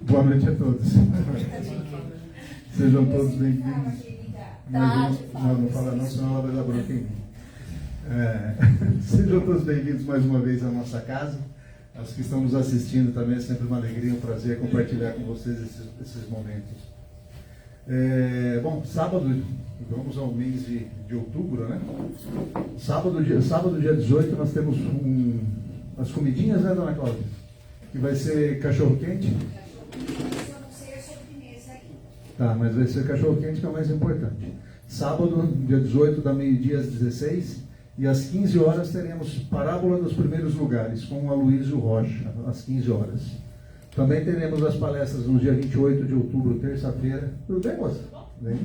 Boa noite a todos. Sejam todos bem-vindos. Não, não fala não, senão ela vai dar bronca em mim. Sejam todos bem-vindos mais uma vez à nossa casa. Aos que estão nos assistindo também é sempre uma alegria, um prazer compartilhar com vocês esses momentos. Bom, sábado, vamos ao mês de outubro, né? Sábado, dia 18, nós temos as comidinhas, né, dona Cláudia? Que vai ser cachorro-quente. Tá, mas vai ser cachorro-quente que é o mais importante. Sábado, dia 18, da meio-dia às 16, e às 15 horas teremos Parábola dos Primeiros Lugares, com o Aloysio Rocha, às 15 horas. Também teremos as palestras no dia 28 de outubro, terça-feira. Tudo bem, moça? Bem.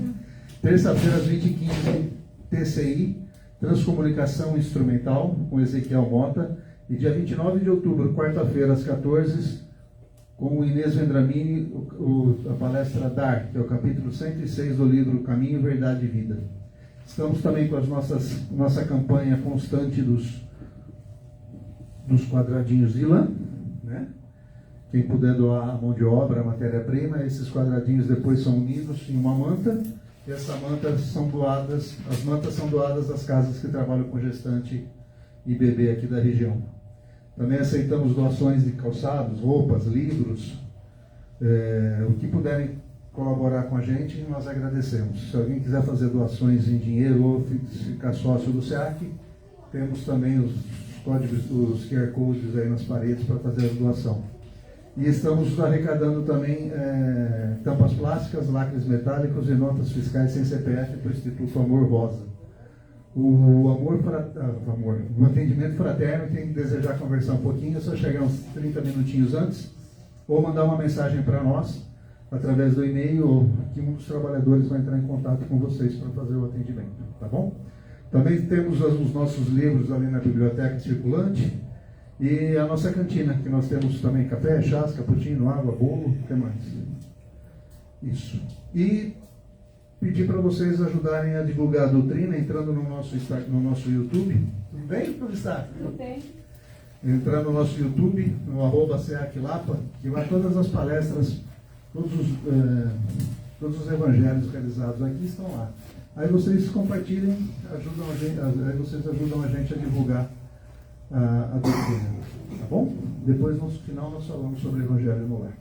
Terça-feira, às 20h15, TCI, Transcomunicação Instrumental, com Ezequiel Mota. E dia 29 de outubro, quarta-feira, às 14h, com o Inês Vendramini, a palestra DAR, que é o capítulo 106 do livro Caminho, Verdade e Vida. Estamos também com nossa campanha constante dos quadradinhos de lã, né? Quem puder doar a mão de obra, a matéria-prima, esses quadradinhos depois são unidos em uma manta, e as mantas são doadas às casas que trabalham com gestante e bebê aqui da região. Também aceitamos doações de calçados, roupas, livros, o que puderem colaborar com a gente, nós agradecemos. Se alguém quiser fazer doações em dinheiro ou ficar sócio do SEAC, temos também os códigos, os QR Codes aí nas paredes para fazer a doação. E estamos arrecadando também tampas plásticas, lacres metálicos e notas fiscais sem CPF para o Instituto Amor Rosa. O atendimento fraterno, quem desejar conversar um pouquinho, é só chegar uns 30 minutinhos antes, ou mandar uma mensagem para nós, através do e-mail, ou que um dos trabalhadores vai entrar em contato com vocês para fazer o atendimento, tá bom? Também temos os nossos livros ali na biblioteca circulante, e a nossa cantina, que nós temos também café, chás, cappuccino, água, bolo, o que mais? Isso. E pedir para vocês ajudarem a divulgar a doutrina, entrando no nosso YouTube. Tudo bem, professor? Tudo bem. Entrar no nosso YouTube, no @SEACLapa, que lá todas as palestras, todos os evangelhos realizados aqui estão lá. Aí vocês compartilhem, aí vocês ajudam a gente a divulgar a doutrina, tá bom? Depois, no final, nós falamos sobre o Evangelho no Lar.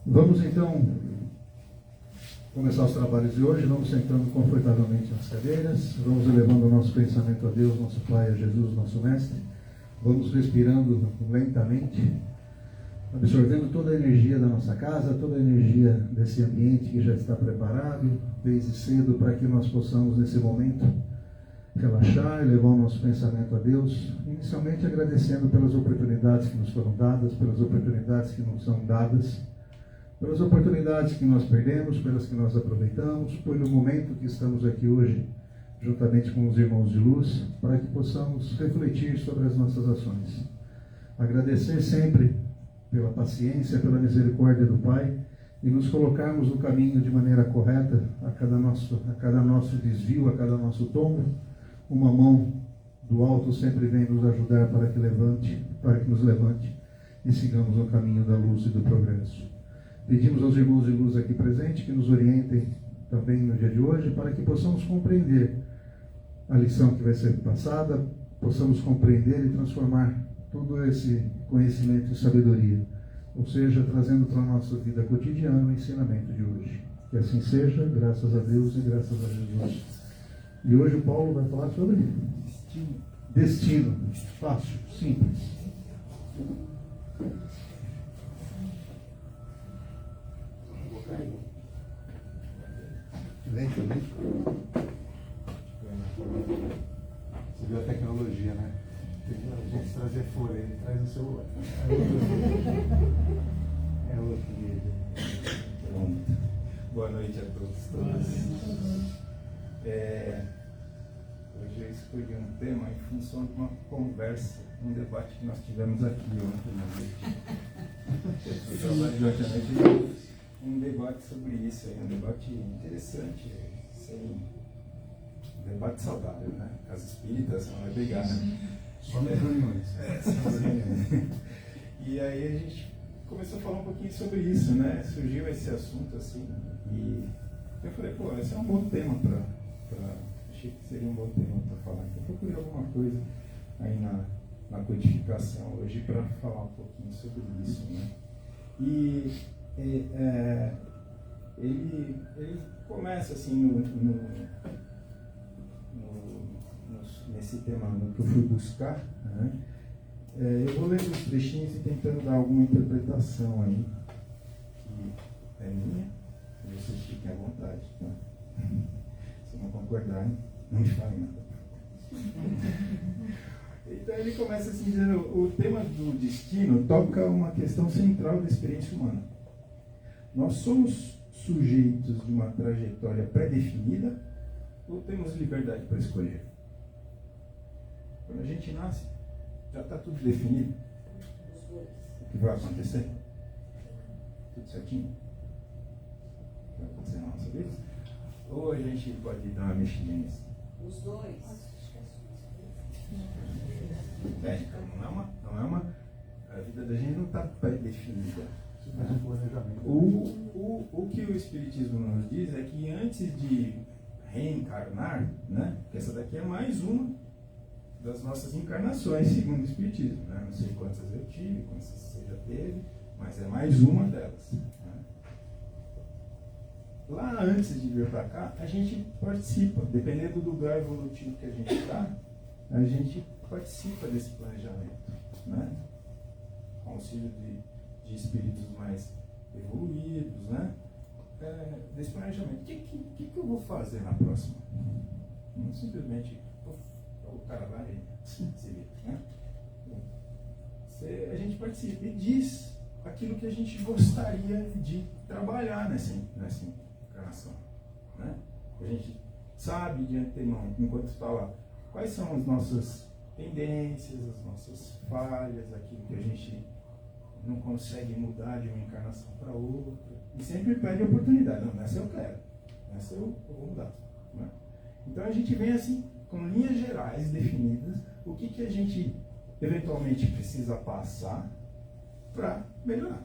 Vamos, então, começar os trabalhos de hoje. Vamos sentando confortavelmente nas cadeiras, vamos elevando o nosso pensamento a Deus, nosso Pai, a Jesus, nosso Mestre. Vamos respirando lentamente, absorvendo toda a energia da nossa casa, toda a energia desse ambiente que já está preparado desde cedo para que nós possamos, nesse momento, relaxar e levar o nosso pensamento a Deus, inicialmente agradecendo pelas oportunidades que nos foram dadas, pelas oportunidades que nos são dadas, pelas oportunidades que nós perdemos, pelas que nós aproveitamos, pelo momento que estamos aqui hoje, juntamente com os irmãos de luz, para que possamos refletir sobre as nossas ações. Agradecer sempre pela paciência, pela misericórdia do Pai, e nos colocarmos no caminho de maneira correta a cada nosso desvio, a cada nosso tombo. Uma mão do alto sempre vem nos ajudar para que nos levante e sigamos no caminho da luz e do progresso. Pedimos aos irmãos de luz aqui presentes que nos orientem também no dia de hoje, para que possamos compreender a lição que vai ser passada, possamos compreender e transformar todo esse conhecimento em sabedoria, ou seja, trazendo para a nossa vida cotidiana o ensinamento de hoje. Que assim seja, graças a Deus e graças a Jesus. E hoje o Paulo vai falar sobre destino. Fácil, simples. Lento, né? Você viu a tecnologia, né? A gente trazer folha, ele traz o celular. É outro vídeo. Pronto. Boa noite a todos. Hoje eu escolhi um tema em função de uma conversa, um debate que nós tivemos aqui ontem à noite. Um debate sobre isso, um debate interessante, um debate saudável, né? As espíritas não é brigar, né? Só nas reuniões. E aí a gente começou a falar um pouquinho sobre isso, né? Surgiu esse assunto assim, e eu falei, pô, esse é um bom tema achei que seria um bom tema para falar. Então, eu procurei alguma coisa aí na codificação hoje para falar um pouquinho sobre isso, né? E ele começa assim nesse tema que eu fui buscar, né? Eu vou lendo os trechinhos e tentando dar alguma interpretação aí, que é minha, e vocês fiquem à vontade, tá? Se não concordarem, não me falem nada. Então ele começa assim dizendo, o tema do destino toca uma questão central da experiência humana. Nós somos sujeitos de uma trajetória pré-definida ou temos liberdade para escolher? Quando a gente nasce, já está tudo definido. O que vai acontecer? Tudo certinho? O que vai acontecer na nossa vida? Ou a gente pode dar uma mexidinha nisso? Os dois. Não é uma. A vida da gente não está pré-definida. Mas um planejamento. O que o Espiritismo nos diz é que antes de reencarnar, né, que essa daqui é mais uma das nossas encarnações, segundo o Espiritismo. Né? Não sei quantas eu tive, quantas você já teve, mas é mais uma delas. Né? Lá antes de vir para cá, a gente participa, dependendo do lugar evolutivo que a gente está, a gente participa desse planejamento, né? Com auxílio de espíritos mais evoluídos, né? Desse planejamento. O que eu vou fazer na próxima? Não simplesmente o cara vai se vira, né? A gente participa e diz aquilo que a gente gostaria de trabalhar nessa encarnação, né? A gente sabe de antemão, enquanto está lá, quais são as nossas tendências, as nossas falhas, aquilo que a gente não consegue mudar de uma encarnação para outra. E sempre pede oportunidade. Não, essa eu quero. Essa eu vou mudar. Né? Então a gente vem assim, com linhas gerais definidas, o que a gente eventualmente precisa passar para melhorar.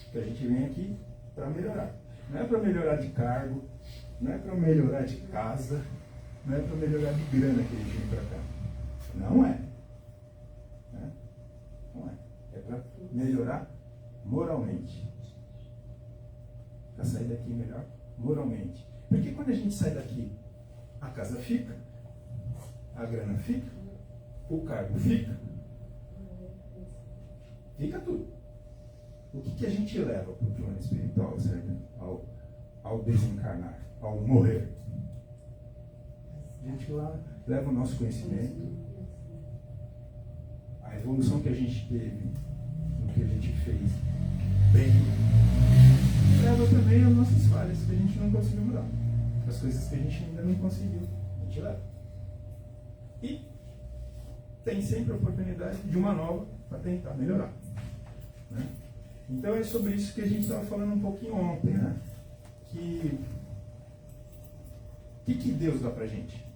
Porque a gente vem aqui para melhorar. Não é para melhorar de cargo, não é para melhorar de casa, não é para melhorar de grana que a gente vem para cá. Não é. Né? Não é. É para melhorar moralmente. Para sair daqui melhor moralmente. Porque quando a gente sai daqui, a casa fica, a grana fica, o cargo fica, fica tudo. O que a gente leva para o plano espiritual, certo? Ao desencarnar, ao morrer? A gente lá leva o nosso conhecimento, a evolução que a gente teve, no que a gente fez bem, leva também as nossas falhas que a gente não conseguiu mudar, as coisas que a gente ainda não conseguiu, a gente leva. E tem sempre a oportunidade de uma nova para tentar melhorar. Né? Então é sobre isso que a gente estava falando um pouquinho ontem, né? Que Deus dá pra gente?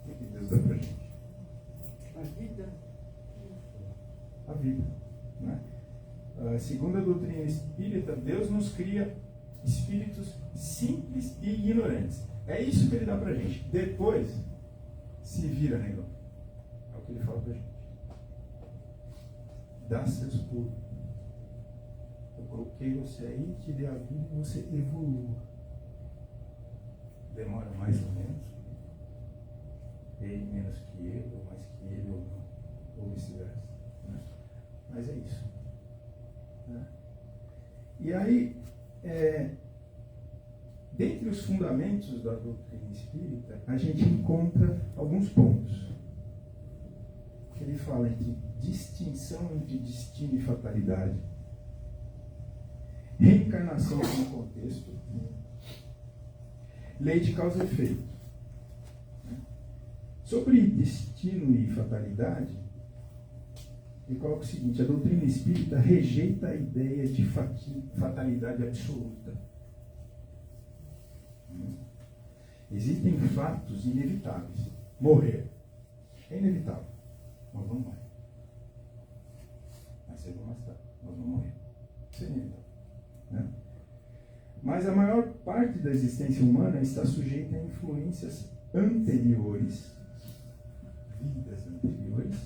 O que Deus dá pra gente? A vida. A vida. Né? Segundo a doutrina espírita, Deus nos cria espíritos simples e ignorantes. É isso que ele dá pra gente. Depois, se vira, negão. É o que ele fala pra gente. Dá seus pulos. Eu coloquei você aí, te dei a vida e você evolua. Demora mais ou menos. Ele menos que ele, ou mais que ele, ou não. Ou vice-versa. Né? Mas é isso. Né? E aí, dentre os fundamentos da doutrina espírita, a gente encontra alguns pontos. Que ele fala entre distinção entre destino e fatalidade. Reencarnação como contexto. Lei de causa e efeito. Sobre destino e fatalidade, ele coloca o seguinte: a doutrina espírita rejeita a ideia de fatalidade absoluta. Existem fatos inevitáveis. Morrer é inevitável. Mas vamos lá. cedo ou mais tarde, nós vamos morrer. Isso é inevitável. Né? Mas a maior parte da existência humana está sujeita a influências anteriores, vidas anteriores,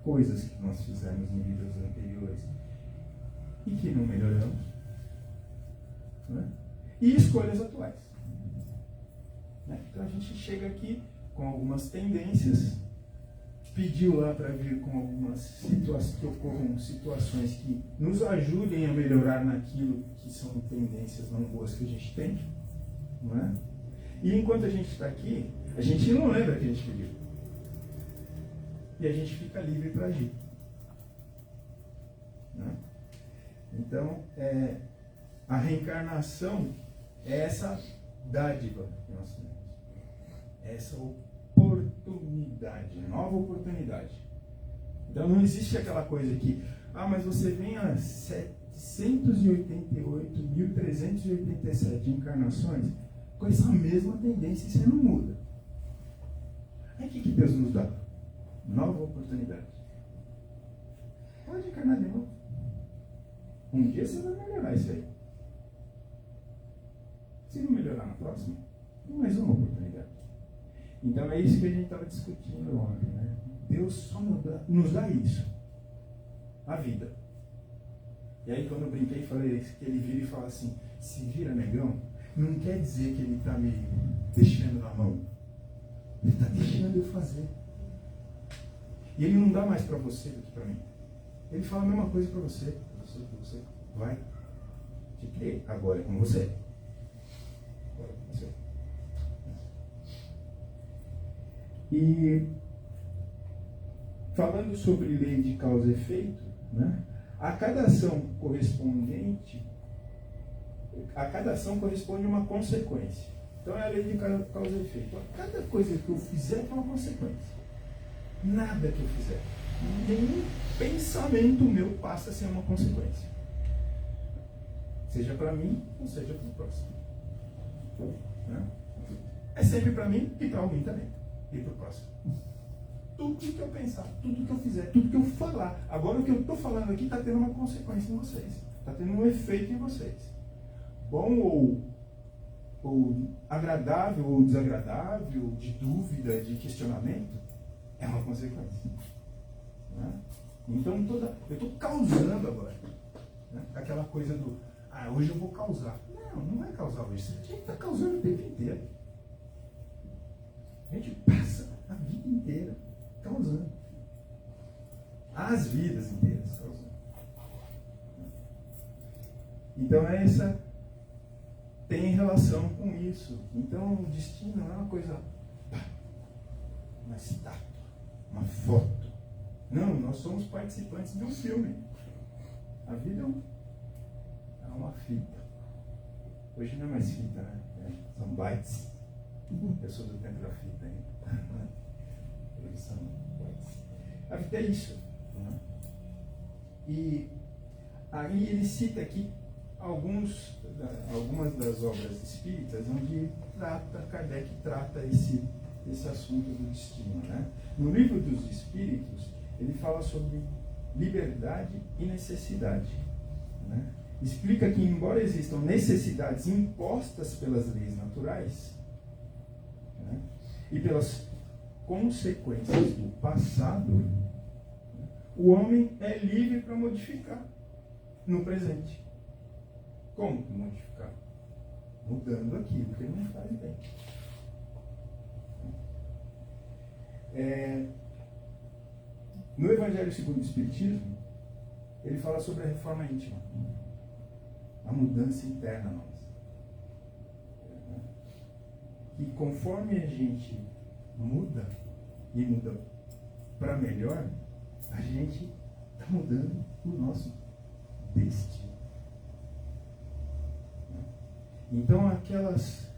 coisas que nós fizemos em vidas anteriores e que não melhoramos, né? E escolhas atuais. Né? Então a gente chega aqui com algumas tendências, pediu lá para vir com algumas situações, que ocorram situações que nos ajudem a melhorar naquilo que são tendências não boas que a gente tem, não é? E enquanto a gente está aqui, a gente não lembra que a gente pediu. E a gente fica livre para agir. Né? Então, a reencarnação é essa dádiva que nós temos. Essa oportunidade, nova oportunidade. Então não existe aquela coisa que, mas você vem a 788.387 encarnações com essa mesma tendência e você não muda. Aí o que Deus nos dá? Nova oportunidade. Pode encarnar de novo. Um dia você vai melhorar isso aí. Se não melhorar na próxima, tem mais uma oportunidade. Então é isso que a gente estava discutindo ontem, né? Deus só nos dá isso. A vida. E aí quando eu brinquei e falei que ele vira e fala assim, se vira negão, não quer dizer que ele está me deixando na mão. Ele está deixando eu fazer. E ele não dá mais para você do que para mim. Ele fala a mesma coisa para você. Você vai te crer. Agora é com você. Agora é com você. E falando sobre lei de causa e efeito, né? A cada ação corresponde a uma consequência. Então é a lei de causa e efeito. A cada coisa que eu fizer tem uma consequência. Nada que eu fizer, nenhum pensamento meu passa a ser uma consequência. Seja para mim ou seja para o próximo. Né? É sempre para mim e para alguém também. E para o próximo. Tudo que eu pensar, tudo que eu fizer, tudo que eu falar. Agora o que eu estou falando aqui está tendo uma consequência em vocês. Está tendo um efeito em vocês. Bom ou agradável ou desagradável, de dúvida, de questionamento, é uma consequência. Né? Então eu estou causando agora. Né? Aquela coisa do, hoje eu vou causar. Não vai causar hoje. A gente está causando o tempo inteiro. A gente passa a vida inteira causando. As vidas inteiras causando. Então essa tem relação com isso. Então o destino não é uma coisa, uma estátua, uma foto. Não, nós somos participantes de um filme. A vida é uma fita. Hoje não é mais fita, né? São bytes. Eu sou do tempo da fita ainda. Eles são bytes. A vida é isso. Né? E aí ele cita aqui algumas das obras espíritas onde Kardec trata esse assunto do destino. Né? No livro dos Espíritos, ele fala sobre liberdade e necessidade. Né? Explica que, embora existam necessidades impostas pelas leis naturais, né, e pelas consequências do passado, o homem é livre para modificar no presente. Como modificar? Mudando aquilo que ele não faz bem. No Evangelho segundo o Espiritismo, ele fala sobre a reforma íntima, a mudança interna nossa. E conforme a gente muda, e muda para melhor, a gente está mudando o nosso destino. Então aquelas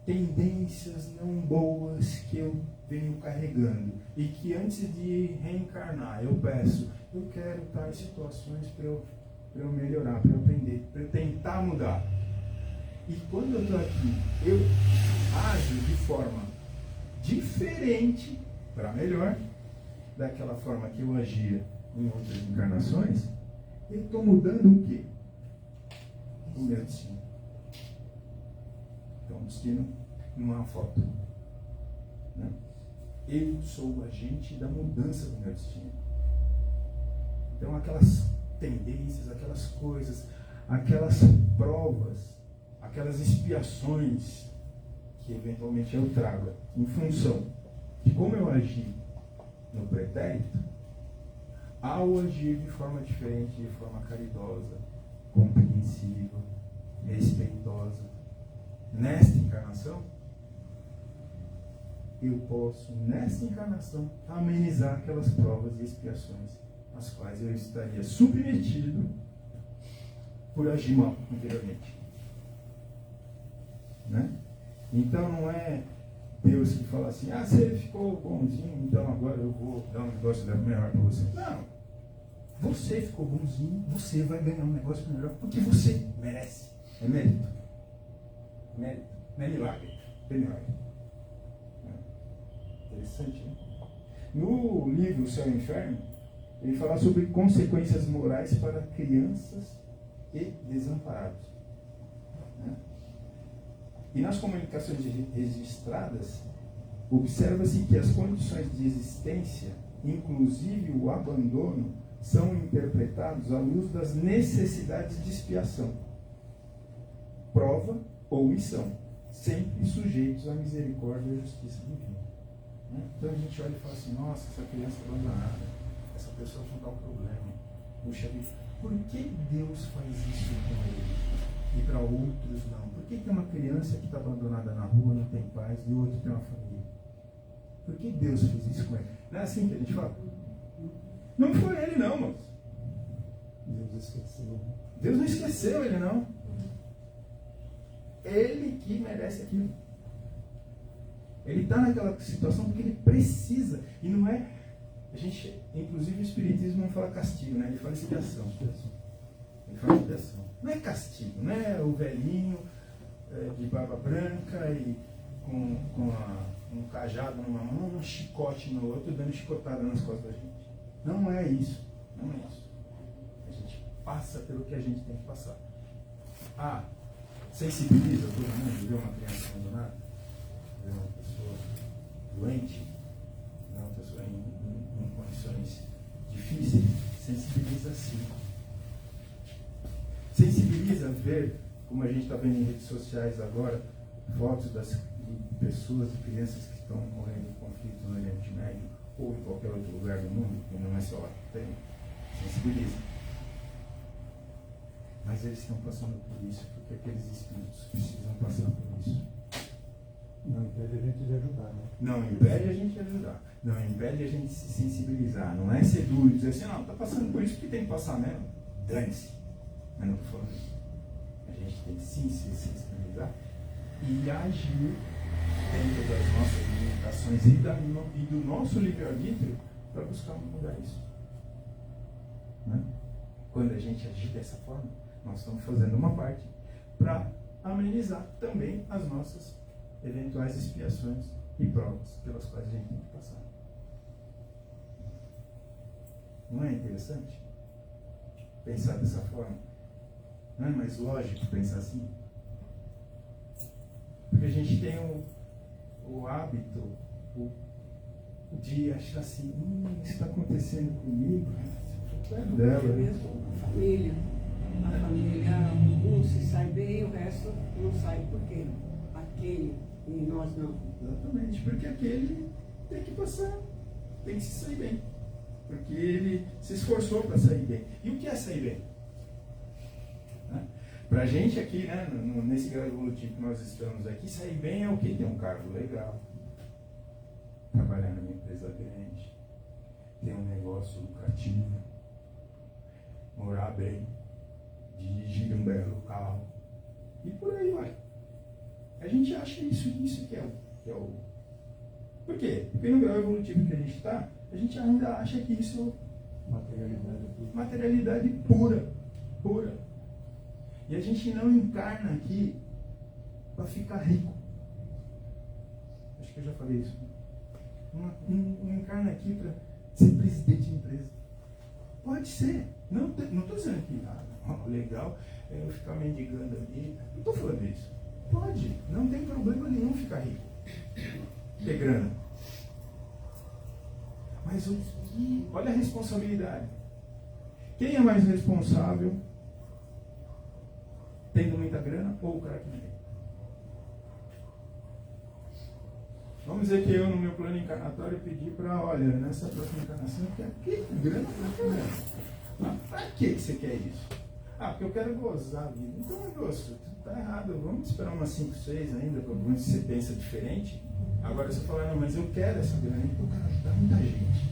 tendências não boas que eu venho carregando e que antes de reencarnar eu peço, eu quero tais situações para eu melhorar, para eu aprender, para eu tentar mudar. E quando eu estou aqui, eu ajo de forma diferente para melhor daquela forma que eu agia em outras encarnações, eu estou mudando o quê? O meu destino. Então, o destino não é uma foto. Né? Eu sou o agente da mudança do meu destino. Então, aquelas tendências, aquelas coisas, aquelas provas, aquelas expiações que eventualmente eu trago em função de como eu agi no pretérito, ao agir de forma diferente, de forma caridosa, compreensiva, respeitosa, nesta encarnação, eu posso, nesta encarnação, amenizar aquelas provas e expiações às quais eu estaria submetido por agir mal anteriormente. Né? Então não é Deus que fala assim, você ficou bonzinho, então agora eu vou dar um negócio melhor para você. Não. Você ficou bonzinho, você vai ganhar um negócio melhor porque você merece. É mérito. Mérito. Não é milagre. É milagre. Interessante, né? No livro O Céu e o Inferno, ele fala sobre consequências morais para crianças e desamparados. Né? E nas comunicações registradas, observa-se que as condições de existência, inclusive o abandono, são interpretados à luz das necessidades de expiação, prova ou missão, sempre sujeitos à misericórdia e à justiça divina. Então a gente olha e fala assim, nossa, essa criança abandonada, essa pessoa com tal problema, puxa vida, por que Deus faz isso com ele e para outros não? Por que tem uma criança que está abandonada na rua, não tem paz, e o outro tem uma família? Por que Deus fez isso com ele? Não é assim que a gente fala? Não foi ele não, moço. Deus esqueceu. Deus não esqueceu ele não. Ele que merece aquilo. Ele está naquela situação porque ele precisa. E não é... A gente, inclusive o Espiritismo não fala castigo, né? Ele fala expiação. Ele fala expiação. Não é castigo, não é o velhinho de barba branca e com um cajado numa mão, um chicote no outro, dando chicotada nas costas da gente. Não é isso. Não é isso. A gente passa pelo que a gente tem que passar. Sensibiliza todo mundo, vê uma criança abandonada, vê uma pessoa doente, vê uma pessoa em condições difíceis, sensibiliza sim. Sensibiliza ver, como a gente está vendo em redes sociais agora, fotos de pessoas e crianças que estão morrendo em conflitos no Oriente Médio ou em qualquer outro lugar do mundo, que não é só lá que tem. Sensibiliza. Mas eles estão passando por isso, porque aqueles espíritos precisam passar por isso. Não impede a gente de ajudar, né? Não impede a gente de ajudar. Não impede a gente se sensibilizar. Não é ser duro e dizer assim, não, está passando por isso porque tem que passar mesmo. Dane-se. Mas não estou falando isso. A gente tem que sim se sensibilizar e agir dentro das nossas limitações e do nosso livre-arbítrio para buscar mudar isso. Né? Quando a gente agir dessa forma, nós estamos fazendo uma parte para amenizar também as nossas eventuais expiações e provas pelas quais a gente tem que passar. Não é interessante pensar dessa forma? Não é mais lógico pensar assim? Porque a gente tem o hábito de achar assim, isso está acontecendo comigo, perto dela. Mesmo a família. A família, um se sai bem, o resto não sai. Por quê? Aquele e nós não. Exatamente, porque aquele tem que passar, tem que se sair bem. Porque ele se esforçou para sair bem. E o que é sair bem? Para a gente aqui, né, nesse grau evolutivo que nós estamos aqui, sair bem é o quê? Ter um cargo legal, trabalhar numa empresa grande, ter um negócio lucrativo, morar bem, dirigir um belo carro e por aí vai. A gente acha isso que é o... Por quê? Porque no grau evolutivo que a gente está, a gente ainda acha que isso é materialidade pura. E a gente não encarna aqui para ficar rico. Acho que eu já falei isso. Não encarna aqui para ser presidente de empresa. Pode ser. Não estou dizendo que legal é eu ficar mendigando ali. Não estou falando isso. Pode. Não tem problema nenhum ficar rico. Ter grana. Mas olha a responsabilidade. Quem é mais responsável tendo muita grana ou o cara que não tem? Vamos dizer que eu, no meu plano encarnatório, pedi para, olha, nessa próxima encarnação, eu quero que grana para grana. Mas para que você quer isso? Ah, porque eu quero gozar a vida. Então, negócio, tá errado. Vamos esperar umas 5, 6 ainda, para ver se você pensa diferente. Agora você fala, não, mas eu quero essa grana, então eu quero ajudar muita gente.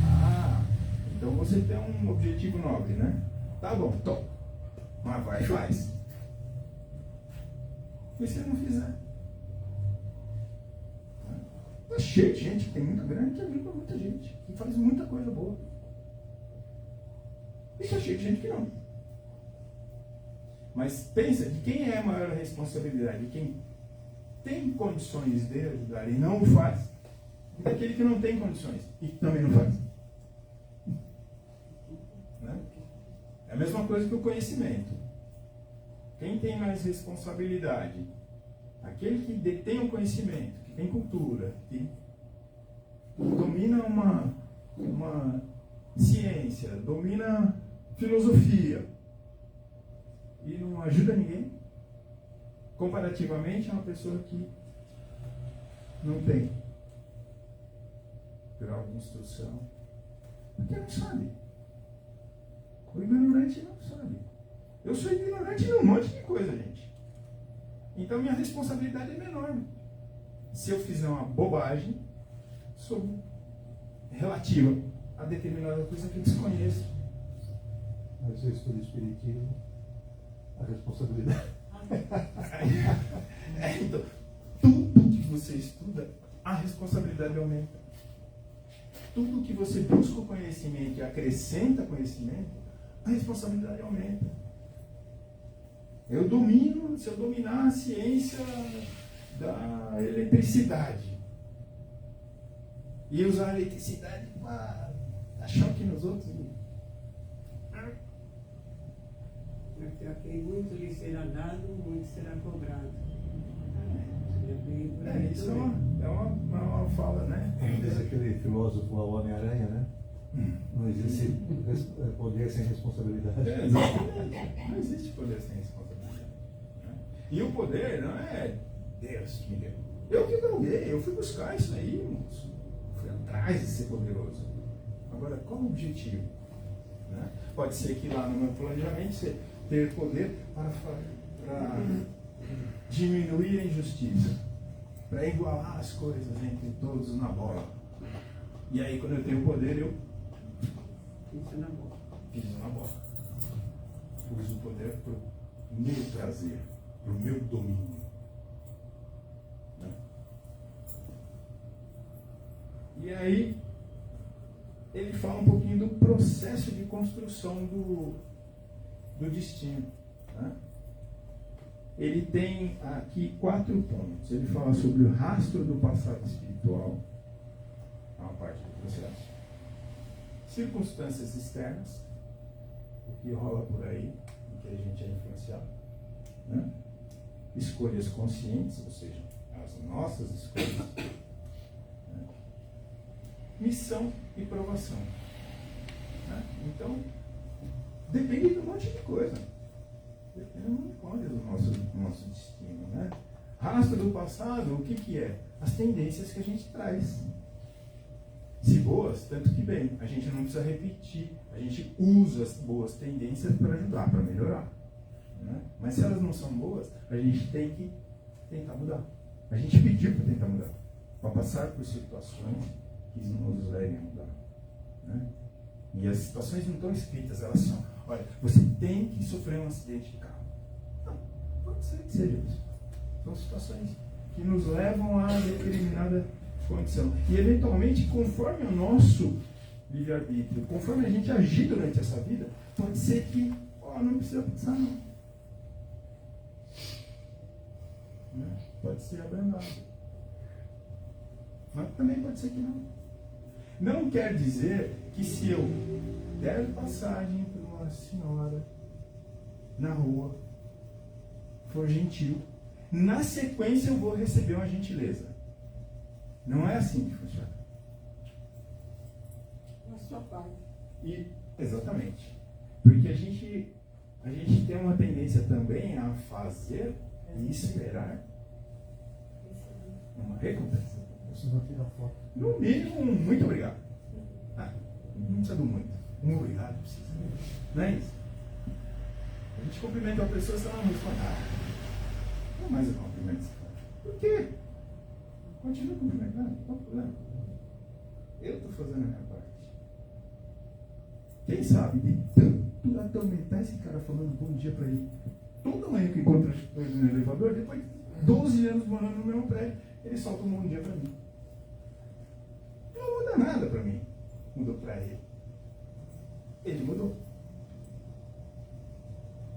Ah, então você tem um objetivo nobre, né? Tá bom, top. Mas vai e faz. E se não fizer? Tá cheio de gente que tem muita grana que ajuda muita gente, que faz muita coisa boa. E tá cheio de gente que não. Mas pensa, de quem é a maior responsabilidade? De quem tem condições de ajudar e não o faz, e daquele que não tem condições e também não faz. Né? É a mesma coisa que o conhecimento. Quem tem mais responsabilidade? Aquele que detém o conhecimento, que tem cultura, que domina uma ciência, domina filosofia e não ajuda ninguém, comparativamente a uma pessoa que não tem grau de instrução, porque não sabe. O ignorante não sabe. Eu sou ignorante em um monte de coisa, gente. Então minha responsabilidade é menor. Se eu fizer uma bobagem relativa a determinada coisa que eu desconheço. Mas você estuda espiritismo, a responsabilidade. Então, tudo que você estuda, a responsabilidade aumenta. Tudo que você busca o conhecimento e acrescenta conhecimento, a responsabilidade aumenta. Se eu dominar a ciência da eletricidade e usar a eletricidade para dar choque nos outros, Porque muito lhe será dado, muito será cobrado. isso é uma fala, né? Diz aquele filósofo, o Homem-Aranha, né? Não existe poder sem responsabilidade. Exatamente. Não existe poder sem responsabilidade. E o poder não é Deus que me deu. Eu que galguei, eu fui buscar isso aí, moço. Fui atrás de ser poderoso. Agora, qual o objetivo? Né? Pode ser que lá no meu planejamento você ter poder para diminuir a injustiça, para igualar as coisas entre todos na bola. E aí, quando eu tenho poder, eu piso na bola. Uso o poder para o meu prazer, para o meu domínio. Né? E aí, ele fala um pouquinho do processo de construção do destino. Né? Ele tem aqui 4 pontos. Ele fala sobre o rastro do passado espiritual, é uma parte do processo. Circunstâncias externas, o que rola por aí, o que a gente é influenciado. Né? Escolhas conscientes, ou seja, as nossas escolhas. Né? Missão e provação. Né? Então, depende de um monte de coisa. Depende de um monte de coisa do nosso destino. Né? Rastro do passado, o que é? As tendências que a gente traz. Se boas, tanto que bem. A gente não precisa repetir. A gente usa as boas tendências para ajudar, para melhorar. Né? Mas se elas não são boas, a gente tem que tentar mudar. A gente pediu para tentar mudar. Para passar por situações que nos levem a mudar. Né? E as situações não estão escritas, elas são. Olha, você tem que sofrer um acidente de carro. Não, pode ser que seja isso. São situações que nos levam a determinada condição. E eventualmente, conforme o nosso livre-arbítrio, conforme a gente agir durante essa vida, pode ser que não precisa pensar não. Né? Pode ser abrandado. Mas também pode ser que não. Não quer dizer que se eu der passagem por uma senhora na rua, for gentil, na sequência eu vou receber uma gentileza. Não é assim que funciona. Na sua parte. Exatamente. Porque a gente tem uma tendência também a fazer e esperar uma recompensa. Vocês vão tirar foto. No mínimo, um muito obrigado. Não precisa do muito. Um obrigado precisa. Não é isso? A gente cumprimenta a pessoa, você não responde. Não mais eu cumprimento esse cara. Por quê? Continua cumprimentando, não tem problema. Eu estou fazendo a minha parte. Quem sabe de tanto atormentar esse cara falando bom dia para ele. Toda manhã que encontro ele no elevador, depois de 12 anos morando no mesmo prédio, ele solta um bom dia para mim. Não muda nada para mim. Mudou para ele. Ele mudou.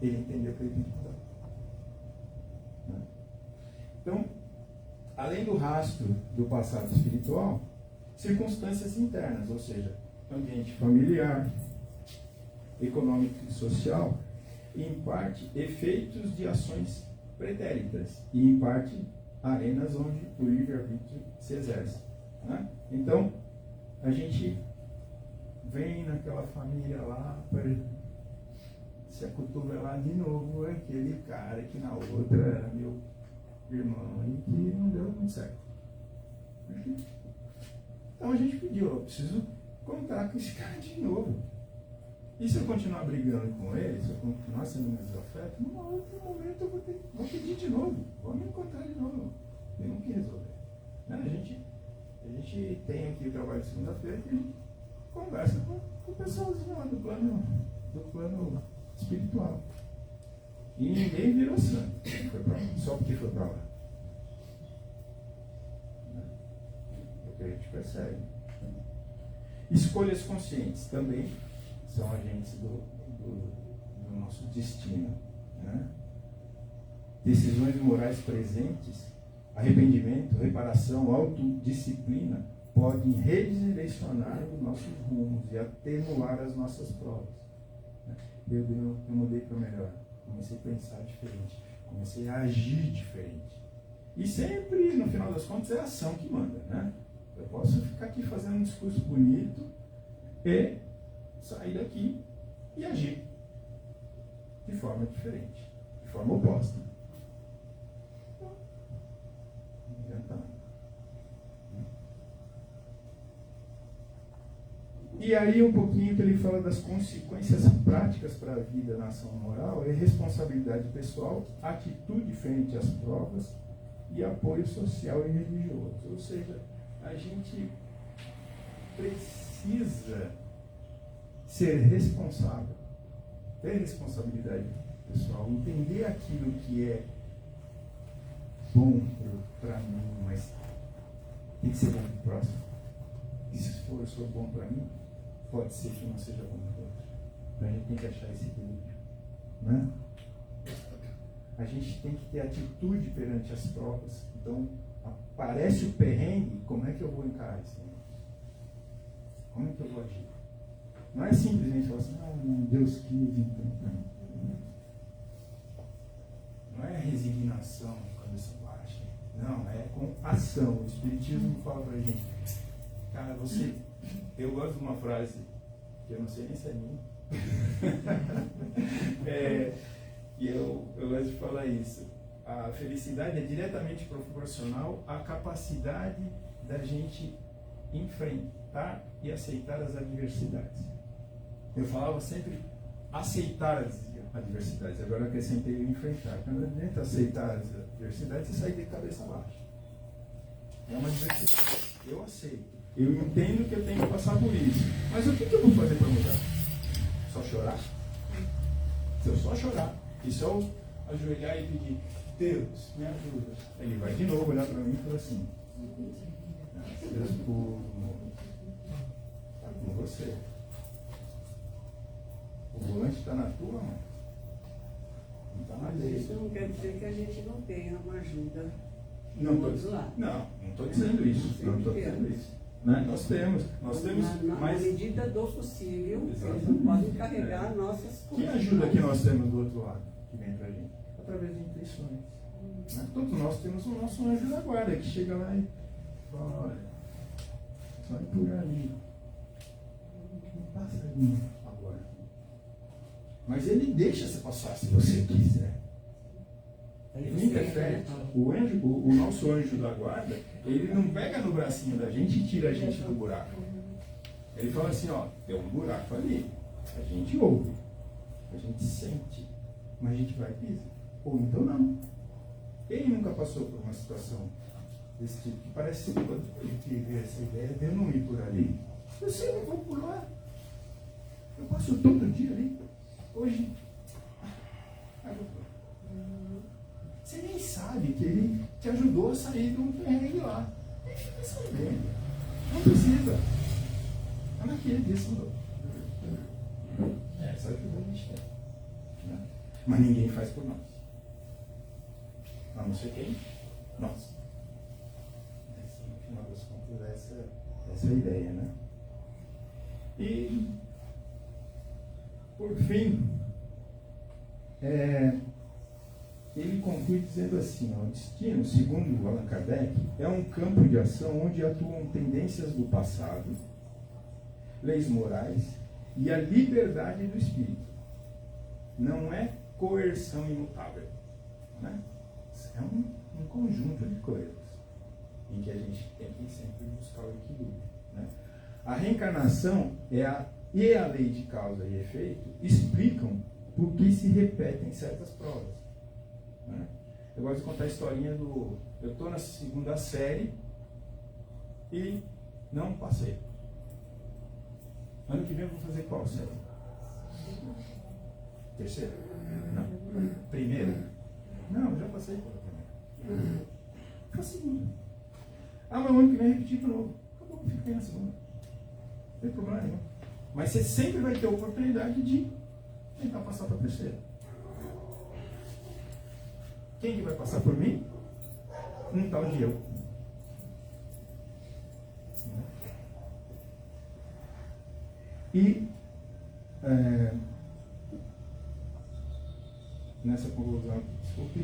Ele entendeu que ele tem que mudar. Então, além do rastro do passado espiritual, circunstâncias internas, ou seja, ambiente familiar, econômico e social, e em parte efeitos de ações pretéritas, e em parte arenas onde o livre-arbítrio se exerce. Né? Então, a gente vem naquela família lá para se acotovelar de novo aquele cara que na outra era meu irmão e que não deu muito certo. Então a gente pediu, eu preciso contar com esse cara de novo. E se eu continuar brigando com ele, se eu continuar sendo meu desafeto, num outro momento eu vou pedir de novo, vou me encontrar de novo. Eu não quis resolver. Né? A gente tem aqui o trabalho de segunda-feira que a gente conversa com o pessoalzinho lá do plano espiritual. E ninguém virou santo só porque foi para lá. É o que a gente percebe. Escolhas conscientes também são agentes do nosso destino. Né? Decisões morais presentes, arrependimento, reparação, autodisciplina podem redirecionar os nossos rumos e atenuar as nossas provas. Eu mudei para melhor. Comecei a pensar diferente. Comecei a agir diferente. E sempre, no final das contas, é a ação que manda. Né? Eu posso ficar aqui fazendo um discurso bonito e sair daqui e agir de forma diferente, de forma oposta. Não adianta nada. E aí um pouquinho que ele fala das consequências práticas para a vida na ação moral é responsabilidade pessoal, atitude frente às provas e apoio social e religioso. Ou seja, a gente precisa ser responsável, ter responsabilidade pessoal, entender aquilo que é bom para mim, mas tem que ser bom para o próximo. E se for bom para mim, pode ser que não seja bom para o outro. Então a gente tem que achar esse equilíbrio. Né? A gente tem que ter atitude perante as provas. Então, aparece o perrengue, como é que eu vou encarar isso? Como é que eu vou agir? Não é simplesmente falar assim, não, Deus quis, então. Não é resignação, cabeça baixa. Não, é com ação. O Espiritismo fala pra gente, cara, você. Eu gosto de uma frase, que eu não sei nem se é minha. E eu gosto de falar isso. A felicidade é diretamente proporcional à capacidade da gente enfrentar e aceitar as adversidades. Eu falava sempre aceitar as adversidades, agora eu acrescentei o enfrentar. Quando a gente aceitar as adversidades, você sai de cabeça baixa. É uma adversidade. Eu aceito. Eu entendo que eu tenho que passar por isso. Mas o que eu vou fazer para mudar? Só chorar? Se eu só chorar e só ajoelhar e pedir, Deus, me ajuda. Ele vai de novo olhar para mim e falar assim, Deus está com você. O volante está na tua mão. Não está na dele. Isso não quer dizer que a gente não tenha uma ajuda. Não estou dizendo isso. Não estou dizendo isso. Né? Nós temos, Na mas medida do possível, Exatamente. eles não podem carregar nossas que ajuda que nós temos do outro lado, que vem pra gente? Através de intuições. Né? Todos nós temos o nosso anjo da guarda, que chega lá e fala, olha, vai por ali. Não passa ali agora. Mas ele deixa você passar se você quiser. Ele interfere. O nosso anjo da guarda, ele não pega no bracinho da gente e tira a gente do buraco. Ele fala assim, ó, tem um buraco ali. A gente ouve, a gente sente, mas a gente vai e pisa. Ou então não. Quem nunca passou por uma situação desse tipo? Que parece que quando a gente vê essa ideia, eu não ir por ali. Eu sei, eu vou por lá. Eu passo todo dia ali. Hoje, eu vou por lá. Você nem sabe que ele te ajudou a sair de um perrengue lá. Ele fica sabendo. Não precisa. Mas naquele dia você mudou. Essa ajuda a gente tem. Né? Mas ninguém faz por nós. A não ser quem? Nós. No final das contas, essa é a ideia, né? E, por fim, ele conclui dizendo assim, ó, o destino, segundo Allan Kardec, é um campo de ação onde atuam tendências do passado, leis morais e a liberdade do espírito. Não é coerção imutável. Né? É um conjunto de coisas em que a gente tem que sempre buscar o equilíbrio. Né? A reencarnação e a lei de causa e efeito explicam por que se repetem certas provas. Né? Eu gosto de contar a historinha do... Eu estou na segunda série e não passei. Ano que vem eu vou fazer qual série? Terceira? Não. Primeira? Não, já passei pela primeira. Foi a segunda. Mas o ano que vem eu repetir de novo. Acabou, fiquei na segunda. Não tem problema nenhum. Mas você sempre vai ter a oportunidade de tentar passar para a terceira. Quem que vai passar por mim? Um tal de eu. E nessa conclusão, desculpe.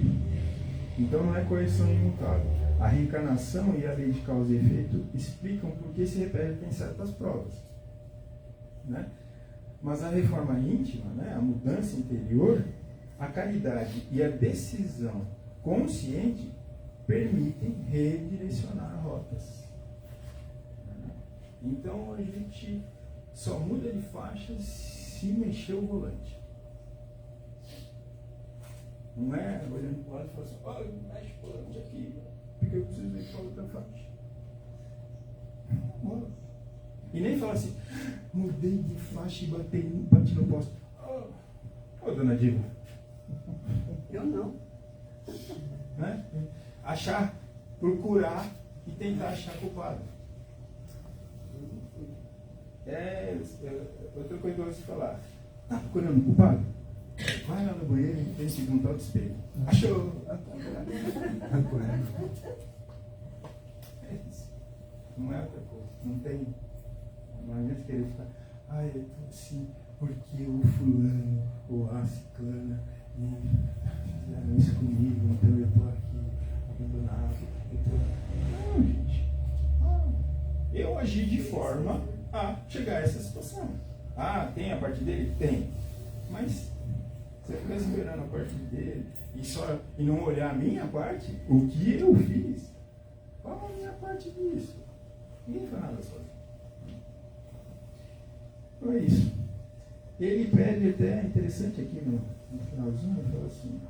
Então não é coerção imutável. A reencarnação e a lei de causa e efeito explicam por que se repetem certas provas. Né? Mas a reforma íntima, né, a mudança interior, a caridade e a decisão consciente permitem redirecionar rotas. Então a gente só muda de faixa se mexer o volante. Não é olhando para o lado e falando assim, olha, mexe o volante aqui, porque eu preciso ir para outra faixa. E nem fala assim, mudei de faixa e bati no posto. Ô, dona Diva. Eu não. Né? Procurar e tentar achar culpado. Outra coisa que eu gosto de falar. Tá procurando culpado? Vai lá no banheiro e tem que montar o espelho. Achou? É isso. Não é outra coisa. Não tem. Não adianta querer ficar. Eu tô assim, porque o fulano ou a ciclana fizeram isso comigo, então eu tô aqui abandonado. Não, gente. Eu agi de forma a chegar a essa situação. Tem a parte dele? Tem. Mas se eu ficar esperando a parte dele e não olhar a minha parte, o que eu fiz, qual a minha parte disso? Ninguém faz nada sozinho. Então é isso. Ele pede até, interessante aqui no finalzinho, ele fala assim,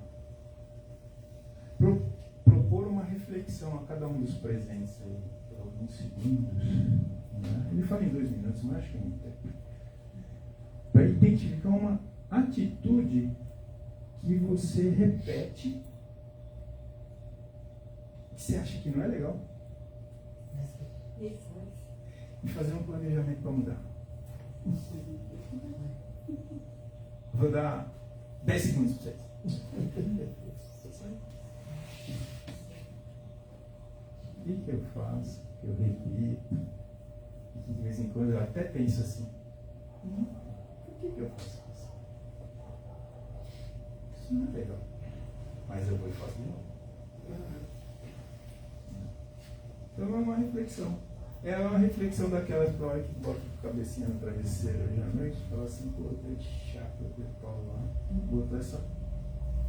propor uma reflexão a cada um dos presentes aí, por alguns segundos. Né? Ele fala em 2 minutos, mas acho que é muito tempo. Para identificar uma atitude que você repete, que você acha que não é legal, e fazer um planejamento para mudar. Vou dar 10 segundos para vocês. O que eu faço? O que eu repito? em quando eu até penso assim, por que eu faço isso? Isso não é legal. Mas eu vou e faço de novo. Então é uma reflexão. É uma reflexão daquelas pra hora que bota a cabecinha no travesseiro hoje à noite, fala assim, pô, eu tô chato, eu tô pau lá, botou essa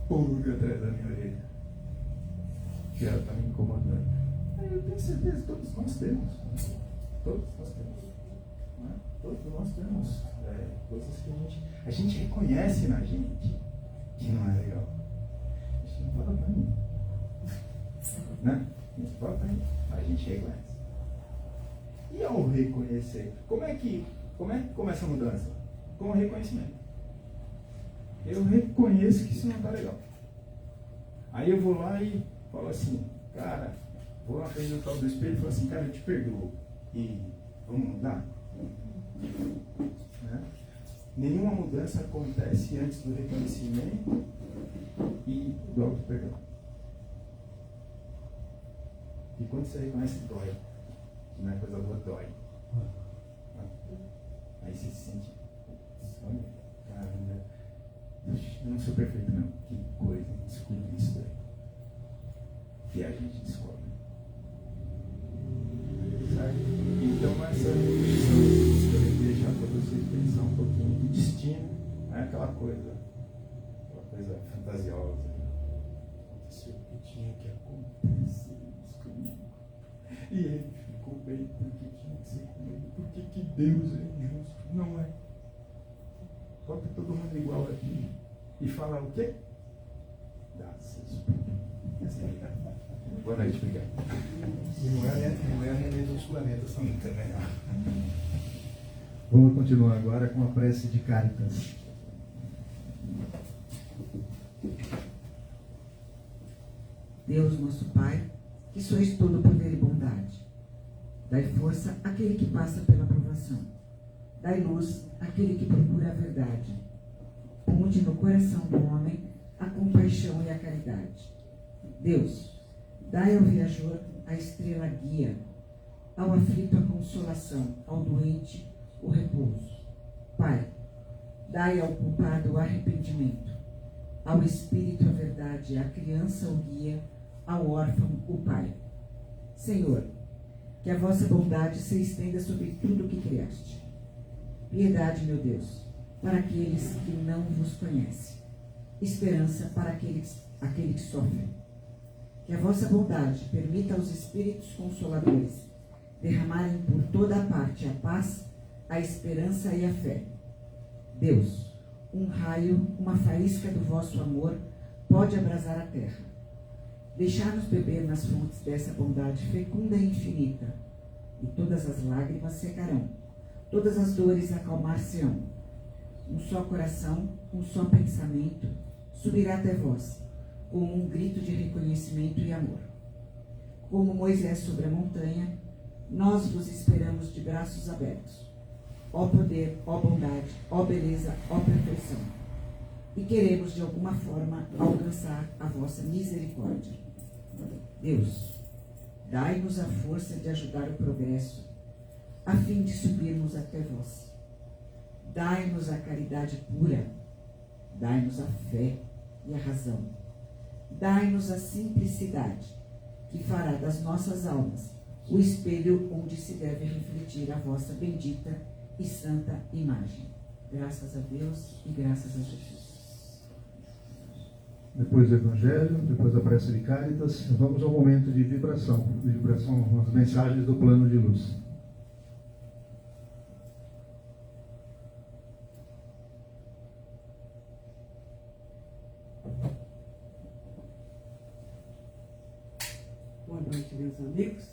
pulga atrás da minha orelha. Que ela tá me incomodando. Aí eu tenho certeza que todos nós temos. Todos nós temos. Né? Todos nós temos coisas que a gente reconhece na gente que não é legal. A gente não fala pra mim. Né? A gente fala pra mim. A gente reconhece. E ao reconhecer, como é que começa a mudança? Com o reconhecimento. Eu reconheço que isso não está legal. Aí eu vou lá e falo assim, cara, vou na frente do tal do espelho e falo assim, cara, eu te perdoo. E vamos mudar? Né? Nenhuma mudança acontece antes do reconhecimento e do auto-perdão. E quando você reconhece, dói. Não é coisa boa, dói. Aí você se sente, olha, caramba, eu não sou perfeito não. Que coisa, descobri isso daí. E a gente descobre. Certo? Então essa reflexão, eu queria deixar para vocês pensar um pouquinho de destino, não é aquela coisa fantasiosa. Aconteceu o que tinha que acontecer isso comigo. E ele ficou bem porque tinha que ser comigo. Porque que Deus é injusto. Não é. Bota todo mundo igual aqui e fala o quê? Dá seus. Boa noite, obrigado. E não é a realidade dos planetas também. Vamos continuar agora com a prece de Cáritas. Deus, nosso Pai, que sois todo poder e bondade, dai força àquele que passa pela provação, dai luz àquele que procura a verdade, ponde no coração do homem a compaixão e a caridade. Deus, dai ao viajor a estrela guia, ao aflito a consolação, ao doente o repouso. Pai, dai ao culpado o arrependimento, ao espírito a verdade, à criança o guia, ao órfão o pai. Senhor, que a vossa bondade se estenda sobre tudo o que criaste. Piedade, meu Deus, para aqueles que não vos conhecem. Esperança para aquele que sofre. Que a vossa bondade permita aos Espíritos Consoladores derramarem por toda a parte a paz, a esperança e a fé. Deus, um raio, uma faísca do vosso amor pode abrasar a terra. Deixar-nos beber nas fontes dessa bondade fecunda e infinita, e todas as lágrimas secarão, todas as dores acalmar-se-ão. Um só coração, um só pensamento subirá até vós, como um grito de reconhecimento e amor. Como Moisés sobre a montanha, nós vos esperamos de braços abertos. Ó poder, ó bondade, ó beleza, ó perfeição. E queremos de alguma forma alcançar a vossa misericórdia. Deus, dai-nos a força de ajudar o progresso, a fim de subirmos até vós. Dai-nos a caridade pura, dai-nos a fé e a razão. Dai-nos a simplicidade, que fará das nossas almas o espelho onde se deve refletir a vossa bendita e santa imagem. Graças a Deus e graças a Jesus. Depois do Evangelho, depois da prece de Cáritas, vamos ao momento de vibração nas mensagens do plano de luz. Boa noite, meus amigos.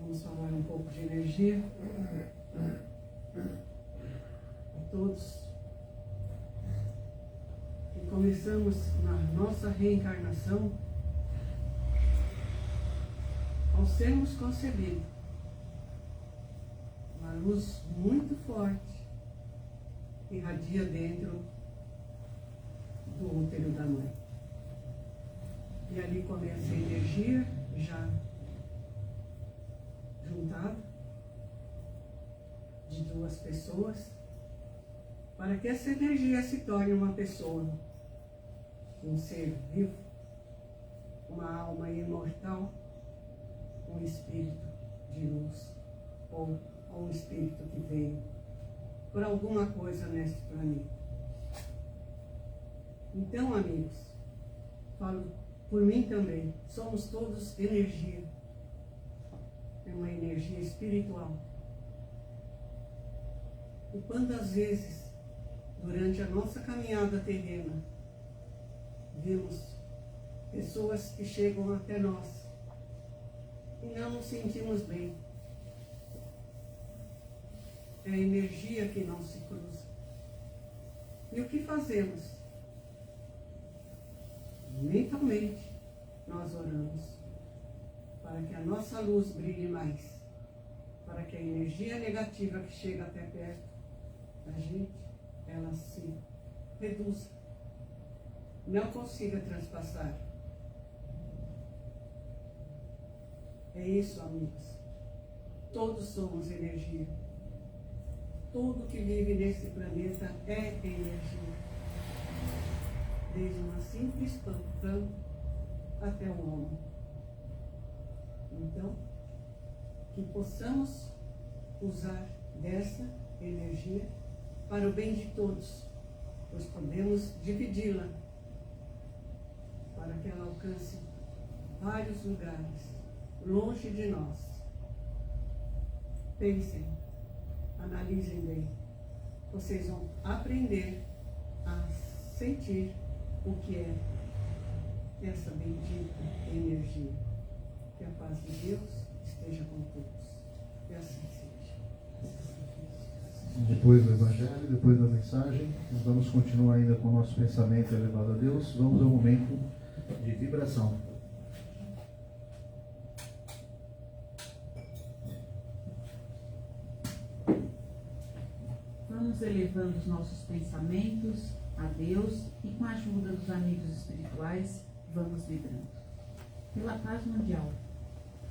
Vamos falar um pouco de energia a todos. E começamos na nossa reencarnação ao sermos concebidos. Uma luz muito forte irradia dentro do útero da mãe. E ali começa a energia já juntada de duas pessoas, para que essa energia se torne uma pessoa, um ser vivo, uma alma imortal, um espírito de luz, ou um espírito que veio por alguma coisa neste planeta. Então, amigos, falo por mim também, somos todos energia, é uma energia espiritual. E quantas vezes, durante a nossa caminhada terrena, vemos pessoas que chegam até nós e não nos sentimos bem. É a energia que não se cruza. E o que fazemos? Mentalmente, nós oramos para que a nossa luz brilhe mais, para que a energia negativa que chega até perto da gente, ela se reduza, não consiga transpassar. É isso, amigos. Todos somos energia. Tudo que vive nesse planeta é energia. Desde uma simples planta até o homem. Então, que possamos usar dessa energia para o bem de todos, pois podemos dividi-la para que ela alcance vários lugares, longe de nós. Pensem, analisem bem. Vocês vão aprender a sentir o que é essa bendita energia. Que a paz de Deus esteja com todos. E assim seja. Depois do Evangelho, depois da mensagem, nós vamos continuar ainda com o nosso pensamento elevado a Deus. Vamos ao momento de vibração. Vamos elevando os nossos pensamentos a Deus e com a ajuda dos amigos espirituais, vamos vibrando. Pela paz mundial,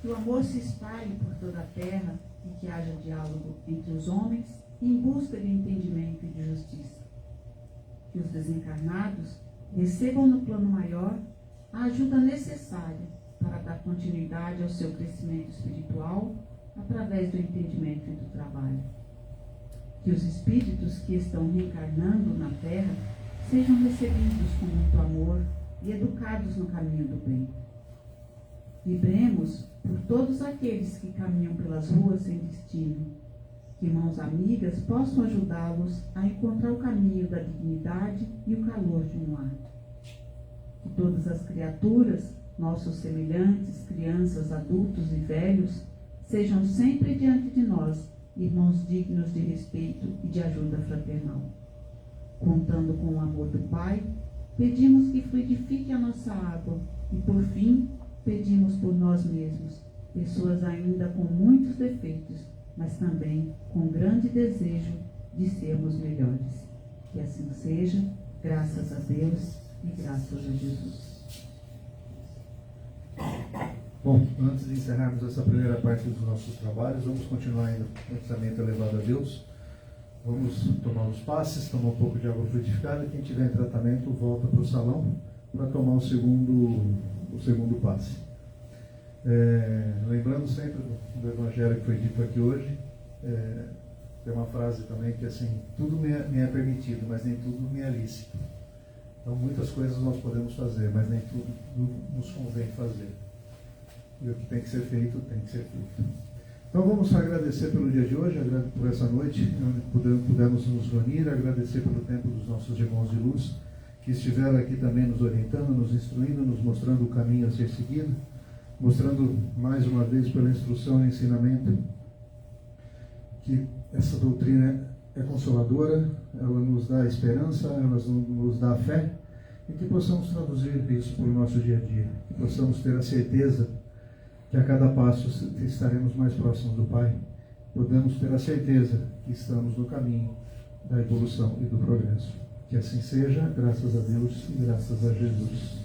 que o amor se espalhe por toda a terra e que haja diálogo entre os homens em busca de entendimento e de justiça. Que os desencarnados recebam no plano maior a ajuda necessária para dar continuidade ao seu crescimento espiritual através do entendimento e do trabalho. Que os espíritos que estão reencarnando na terra sejam recebidos com muito amor e educados no caminho do bem. Vibremos por todos aqueles que caminham pelas ruas sem destino, que mãos amigas possam ajudá-los a encontrar o caminho da dignidade e o calor de um lar. Que todas as criaturas, nossos semelhantes, crianças, adultos e velhos, sejam sempre diante de nós irmãos dignos de respeito e de ajuda fraternal. Contando com o amor do Pai, pedimos que fluidifique a nossa água e, por fim, pedimos por nós mesmos, pessoas ainda com muitos defeitos, mas também com grande desejo de sermos melhores. Que assim seja, graças a Deus e graças a Jesus. Bom, antes de encerrarmos essa primeira parte dos nossos trabalhos, vamos continuar ainda com o pensamento elevado a Deus. Vamos tomar os passes, tomar um pouco de água fluidificada. Quem tiver em tratamento, volta para o salão para tomar o segundo passe. Lembrando sempre do Evangelho que foi dito aqui hoje, tem uma frase também que assim, tudo me é permitido, mas nem tudo me é lícito. Então muitas coisas nós podemos fazer, mas nem tudo nos convém fazer. E o que tem que ser feito, tem que ser feito. Então vamos agradecer pelo dia de hoje, por essa noite, onde pudemos nos reunir, agradecer pelo tempo dos nossos irmãos de luz, que estiveram aqui também nos orientando, nos instruindo, nos mostrando o caminho a ser seguido, mostrando mais uma vez pela instrução e ensinamento que essa doutrina é consoladora, ela nos dá esperança, ela nos dá fé, e que possamos traduzir isso para o nosso dia a dia, que possamos ter a certeza que a cada passo estaremos mais próximos do Pai, podemos ter a certeza que estamos no caminho da evolução e do progresso. Que assim seja, graças a Deus e graças a Jesus.